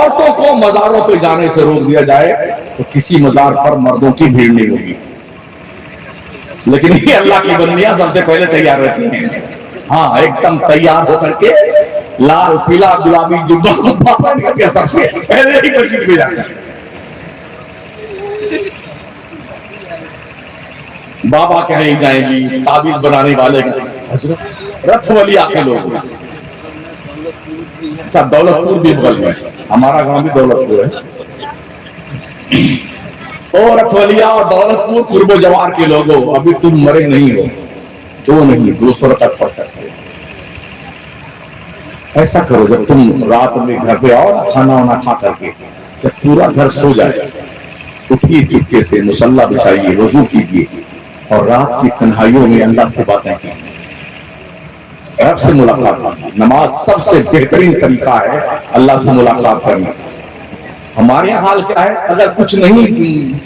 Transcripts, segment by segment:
औरतों को मज़ारों पे जाने से रोक दिया जाए तो किसी मज़ार पर मर्दों की भीड़ नहीं होगी। लेकिन ये अल्लाह की बंदियां सबसे पहले तैयार रहती हैं। हाँ, एकदम तैयार होकर के लाल पीला गुलाबी जुब्बा पहन करके सबसे पहले ही मस्जिद में जाते हैं। बाबा कहीं जाएंगी, ताबीज बनाने वाले रथवलिया के लोग। अच्छा, दौलतपुर भी बगल में, हमारा गांव भी दौलतपुर है। और रथवलिया और दौलतपुर कुर्बो जवार के लोगों, अभी तुम मरे नहीं हो, जो नहीं 200 तक पढ़ सकते। ऐसा करो, जब तुम रात में घर पे आओ खाना वाना खा करके, जब पूरा घर सो जाए, उठिए चुपके से, मुसल्ला बिछाइए, वजू कीजिए और रात की तन्हाइयों में अल्लाह से बातें कीजिए, रब से मुलाकात। नमाज सबसे बेहतरीन तरीका है अल्लाह से मुलाकात करना। हमारे यहाँ हाल क्या है, अगर कुछ नहीं,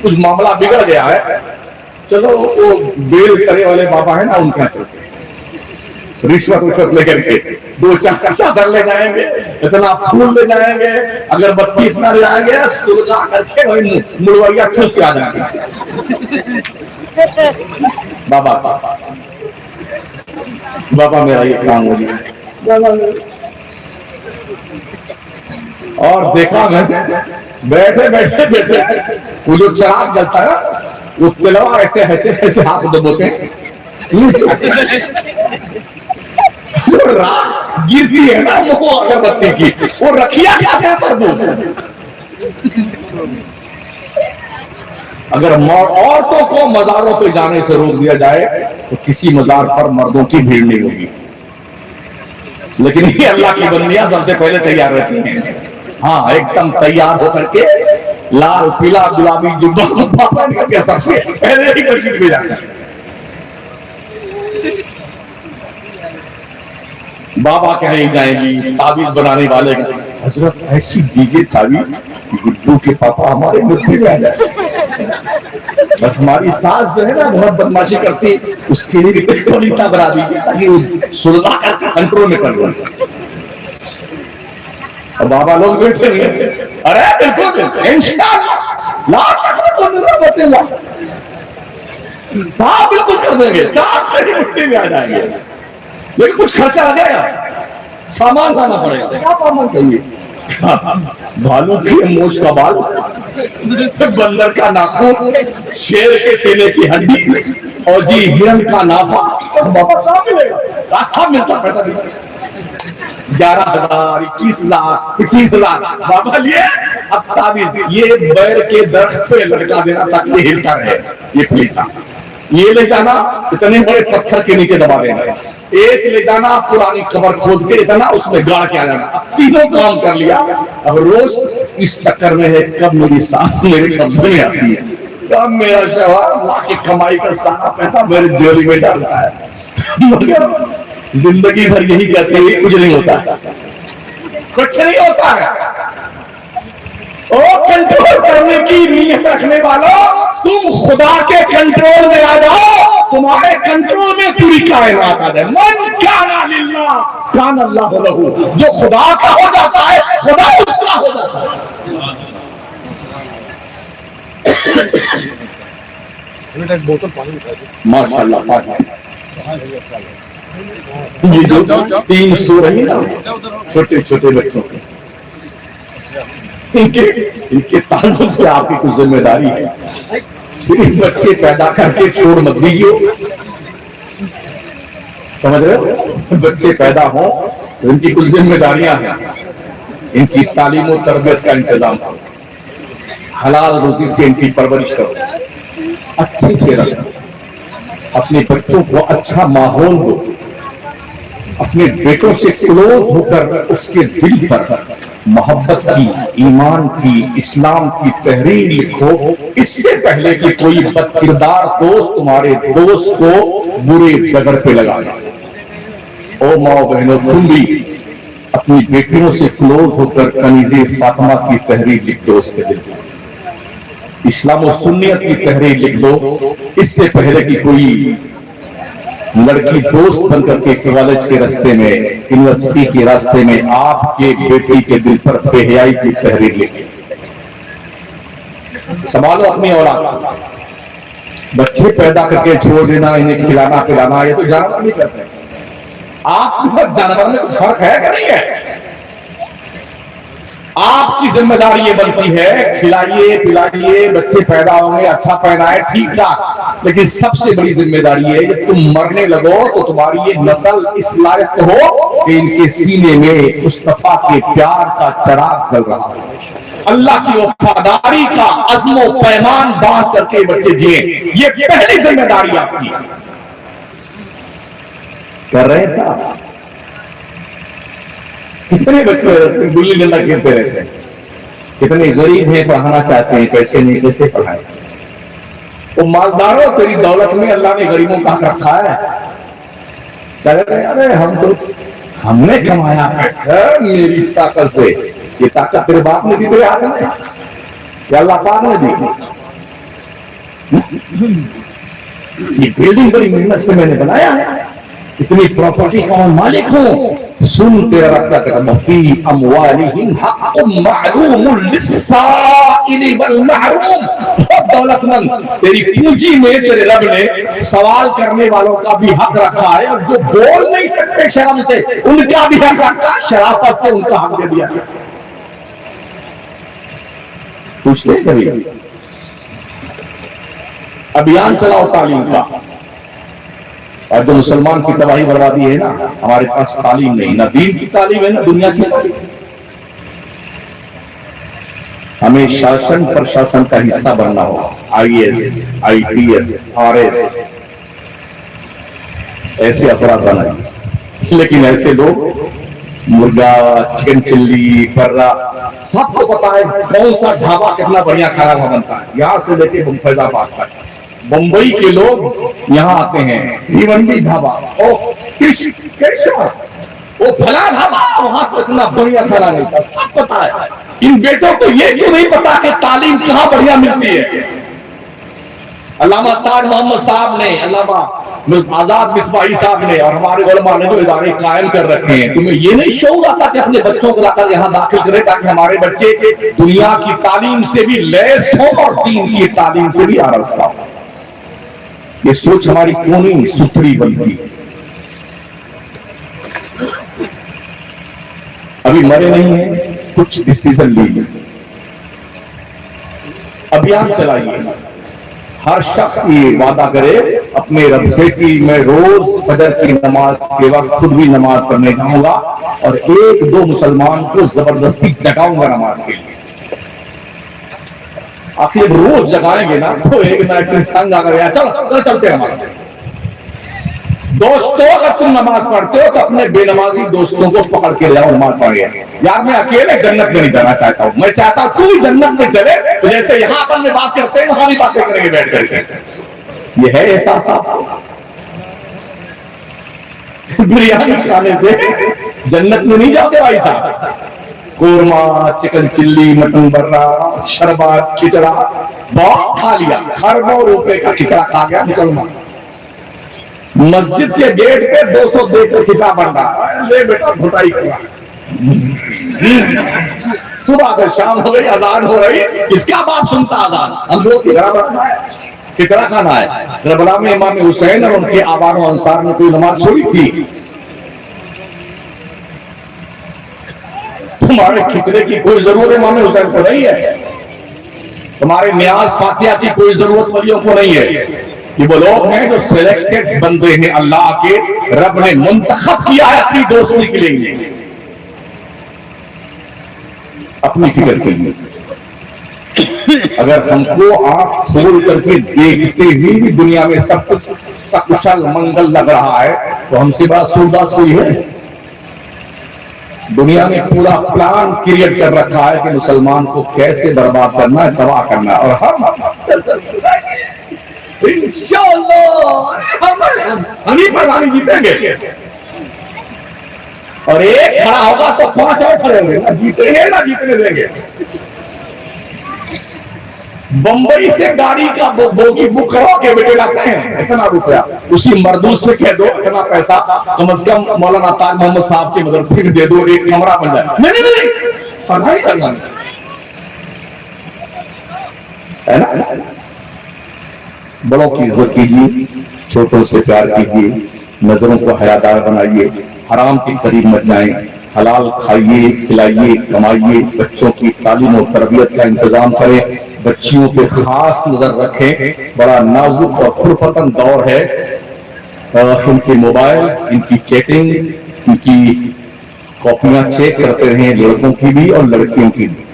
कुछ मामला बिगड़ गया है, चलो वो बेल करे वाले बाबा है ना, उनका चलते रिश्वत लेकर के 2 चादर ले जाएंगे, इतना फूल ले जाएंगे, अगरबत्ती इतना ले जाएंगे, सुलगा करके वही मुड़वैया ठूस के आ जाएंगे। बाबा बाबा मेरा ये काम हो गया। और देखा मैं, बैठे बैठे बैठे वो जो चिराग जलता है, वो तिलवा ऐसे ऐसे ऐसे हाथ दबोते हैं, रात गिरती है ना वो अगरबत्ती की, वो रखिया क्या है प्रभु। अगर औरतों को मज़ारों पे जाने से रोक दिया जाए तो किसी मज़ार पर मर्दों की भीड़ नहीं होगी। लेकिन ये अल्लाह की बंदियां सबसे पहले तैयार रहती हैं। हाँ, एकदम तैयार होकर के लाल पीला गुलाबी जुब्बा पहन करके सबसे पहले ही मस्जिद में जाते हैं। बाबा कहीं जाएंगी, ताबीज बनाने वाले हजरत ऐसी दीजिए ताबीज गुड्डू के पापा हमारे मुट्ठी में आ जाए। बस हमारी सास जो है ना बहुत बदमाशी करती, उसके लिए पलीता बना दीजिए ताकि वो सुलगा करके कंट्रोल में कर ले। बाबा लोग बैठे हुए, अरे बिल्कुल इंशाअल्लाह हाँ बिल्कुल कर देंगे, साथ से मुट्ठी में आ जाएंगे। लेकिन कुछ खर्चा आ जाएगा, सामान लाना पड़ेगा। क्या सामान चाहिए? भालू की मूंछ का बाल, बंदर का नाखून, शेर के सीने की हड्डी और जी हिरण का नाफा। बाबा कहाँ मिलेगा? रास्ता मिलता पैसा नहीं। 11,000, 21,000, 25,000 बाबा लिए। अब ताबीज ये बैर के दरख्त पे लटका देना ताकि हिलता रहे। ये फलीता ये ले जाना, इतने बड़े पत्थर के नीचे दबा देना, एक ले जाना पुरानी खबर खोद के इतना उसमें गाड़ के आ जाना। अब तीनों काम कर लिया। अब रोज इस चक्कर में है कब मेरी सास मेरे कब्जे में आती है, कब मेरा शौहर अल्लाह की कमाई का सारा पैसा मेरे झोली में डालता है। मगर जिंदगी भर यही कहते हैं कुछ नहीं होता, कुछ नहीं होता है। ओ कंट्रोल करने की नीयत रखने वालों, तुम खुदा के कंट्रोल में आ जाओ, तुम्हारे कंट्रोल में पूरी कायनात आ जाए। मन काना लिल्लाह काना अल्लाहु लहू, जो खुदा का हो जाता है खुदा उसका हो जाता है। एक बोतल पानी माशाअल्लाह पानी। ये जो 3 सो रही ना छोटे छोटे बच्चों के, इनके ताल्लुक से आपकी कुछ जिम्मेदारी है। सिर्फ बच्चे पैदा करके छोड़ मत दीजिए, समझ रहे हो? बच्चे पैदा हो तो इनकी कुछ जिम्मेदारियां हैं। इनकी तालीम और तरबियत का इंतजाम करो, हलाल रोटी से इनकी परवरिश करो, अच्छे से रखो, अपने बच्चों को अच्छा माहौल दो, अपने बेटों से क्लोज होकर उसके दिल पर मोहब्बत की, ईमान की, इस्लाम की तहरीर लिखो, इससे पहले कि कोई बदकिरदार दोस्त तुम्हारे दोस्त को बुरे डगर पे लगाए। ओ माओ बहनों, तुम भी अपनी बेटियों से क्लोज होकर कनीज़े फातिमा की तहरीर लिख दो, उसके दिल पर इस्लाम और सुन्नियत की तहरीर लिख दो, इससे पहले कि कोई लड़की दोस्त बनकर के कॉलेज के रास्ते में, यूनिवर्सिटी के रास्ते में आपके बेटी के दिल पर बेहयाई की तहरीर लेके संभालो अपनी औलाद। बच्चे पैदा करके छोड़ देना, इन्हें खिलाना पिलाना, ये तो जानवर नहीं करते। आप जानवर में कुछ फर्क है कि नहीं है? आपकी जिम्मेदारी ये बनती है, खिलाइए पिलाइए, बच्चे पैदा होंगे, अच्छा पहनाए, ठीक ठाक। लेकिन सबसे बड़ी जिम्मेदारी है जब तुम मरने लगो तो तुम्हारी ये नस्ल इस लायक हो कि इनके सीने में मुस्तफा के प्यार का चिराग जल रहा है, अल्लाह की वफादारी का अज़्मो पैमान बांध करके बच्चे जिए। ये पहली जिम्मेदारी आपकी कर रहे हैं साहब। कितने बच्चे गुल्ली डंडा खेलते रहते हैं, कितने गरीब हैं, पढ़ाना चाहते हैं, पैसे नहीं, कैसे पढ़ाएं? तो मालदारों, तेरी दौलत में अल्लाह ने गरीबों का हक रखा है। अरे हमने कमाया पैसा मेरी ताकत से। ये ताकत तेरे बाप ने दी, तेरे हाथ में, या अल्लाह पाक ने दी? ये बिल्डिंग बड़ी मेहनत से मैंने बनाया है, इतनी प्रॉपर्टी का मालिक हूं। सुन तेरा रब का कहता फी अमवालिहिम हक़्क़ुम मअलूमुन लिस्साइल वल महरूम। बहुत दौलतमंद, तेरी पूंजी में तेरे रब ने सवाल करने वालों का भी हक रखा है, और जो बोल नहीं सकते शर्म से उनका भी हक रखा, शराफत से उनका हक दे दिया। पूछते कभी अभियान चलाओ तालीम का, और जो मुसलमान की तबाही बर्बादी है ना, हमारे पास तालीम नहीं, ना दीन की तालीम है ना दुनिया की तालीम। हमें शासन प्रशासन का हिस्सा बनना हो, IAS, IPS, RS, ऐसे अफराद बनाए। लेकिन ऐसे लोग मुर्गा, चिकन चिल्ली, पर्रा, सबको पता है कौन सा ढाबा कितना बढ़िया खाना बनता है, यहां से लेके फैजाबाद तक। मुंबई के लोग यहाँ आते हैं, भिवंडी ढाबा, कैसा वो फला ढाबा, वहां तो इतना बढ़िया खाना मिलता है, सब पता है। इन बेटों को ये क्यों नहीं पता कि तालीम कहाँ बढ़िया मिलती है? अल्लामा ताज मोहम्मद साहब ने, अल्लामा आजाद मिसबाही साहब ने और हमारे उलमा ने जो इदारे कायम कर रखे हैं, तुम्हें ये नहीं शौक आता कि अपने बच्चों को लाकर यहाँ दाखिल करें ताकि हमारे बच्चे दुनिया की तालीम से भी लैस हो और दीन की तालीम से भी आरास्ता हो? ये सोच हमारी क्यों नहीं सुथरी बनती? अभी मरे नहीं है, कुछ डिसीजन लीजिए, अभियान चलाइए। हर शख्स ये वादा करे अपने रब से कि मैं रोज फजर की नमाज के वक्त खुद भी नमाज पढ़ने जाऊंगा और एक दो मुसलमान को जबरदस्ती जगाऊंगा नमाज के लिए। आखिर रोज जगाएंगे ना तो एक नाइट तंग आ गया, चलो चलते हमारे दोस्तों। अगर तुम नमाज पढ़ते हो तो अपने बेनमाजी दोस्तों को पकड़ के जाओ, नमाज पढ़िए। यार मैं अकेले जन्नत में नहीं जाना चाहता हूं, मैं चाहता हूं तू भी जन्नत में चले, तो जैसे यहां अपन में बात करते हैं वहां भी बातें करेंगे बैठ करके। ये है एहसास आपको? बिरयानी खाने से जन्नत में नहीं जाओगे भाई साहब। कोरमा, चिकन चिल्ली, मटन बर्रा, शरबत, खिचड़ा बहुत खा लिया, खरबों रुपए का खिचड़ा खा गया मुसलमान। मस्जिद के गेट पे 200 देकर खिचड़ा बन रहा है, ले बेटा घुटाई करा। सुबह से शाम हो गई, अजान हो रही, इसका बाप सुनता अजान, हम लोग खिचड़ा बनना है, खिचड़ा खाना है। करबला में इमाम हुसैन और उनके आबारो अंसार ने कोई नमाज छोड़ी थी? तुम्हारे खिचड़े की कोई जरूरत इमाम हुसैन को नहीं है, तुम्हारे न्याज फातिहा की कोई जरूरत वलियों को नहीं है। ये वो लोग हैं जो सिलेक्टेड बंदे हैं, अल्लाह के रब ने मुंतखब किया है अपनी दोस्ती के लिए, अपनी फिक्र के लिए। अगर हमको आंख खोल करके देखते हुए भी दुनिया में सब कुछ सकुशल मंगल लग रहा है तो हमसे बड़ा सूरदास कोई है? दुनिया में पूरा प्लान क्रिएट कर रखा है कि मुसलमान को कैसे बर्बाद करना है, तबाह करना है, और हम ही प्रधानी जीतेंगे। और एक खड़ा होगा तो 5 और खड़े होंगे, ना जीतेंगे ना जीतने देंगे। बंबई से गाड़ी का बोगी बुक करवा के बेटे लाते हैं, इतना रुपया उसी मरदूद से कह दो इतना पैसा कम से कम मौलाना ताज मोहम्मद साहब के मदरसे में दे दो, एक कमरा बन जाए। नहीं नहीं नहीं, पढ़ाई करना है ना। बड़ों की इज्जत कीजिए, छोटों से प्यार कीजिए, नजरों को हयादार बनाइए, हराम के करीब मत जाएं, हलाल खाइए, खिलाइए, कमाइए, बच्चों की तालीम और तरबियत का इंतजाम करें, बच्चियों पे खास नजर रखें। बड़ा नाजुक और खुरफतन दौर है, इनके मोबाइल, इनकी चैटिंग, इनकी कॉपियां चेक करते रहें, लड़कों की भी और लड़कियों की भी।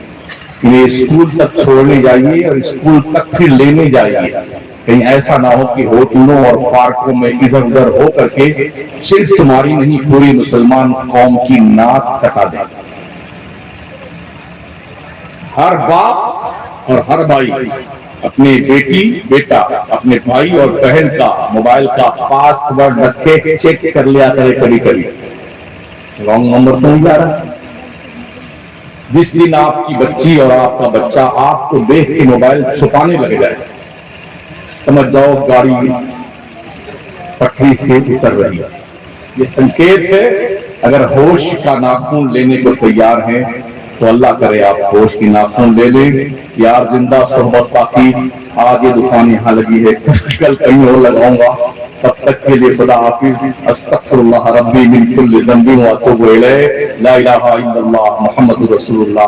इन्हें स्कूल तक छोड़ने जाइए और स्कूल तक फिर लेने जाइए, कहीं ऐसा ना हो कि होटलों और पार्कों में इधर उधर हो करके सिर्फ तुम्हारी नहीं पूरी मुसलमान कौम की नाक कटा दे। हर बाप और हर भाई अपने बेटी बेटा, अपने भाई और बहन का मोबाइल का पासवर्ड रखे, चेक कर लिया करे कभी कभी, रॉन्ग नंबर तो नहीं जा रहा। जिस दिन आपकी बच्ची और आपका बच्चा आपको देख के मोबाइल छुपाने लग जाए, समझ जाओ गाड़ी पटरी से उतर रही है। ये संकेत है, अगर होश का नाखून लेने को तैयार हैं तो अल्लाह करे आप होश की नाखून ले लें। यार जिंदा सोहबत बाकी, आज ये दुकान यहाँ लगी है, कल कहीं और लगाऊंगा। तब तक के लिए खुदा हाफिज। अस्तगफिरुल्लाह रब्बी मिन कुल्ली ज़ंबिन व अतूबु इलैह। ला इलाहा इल्लल्लाह मुहम्मदुर रसूलुल्लाह।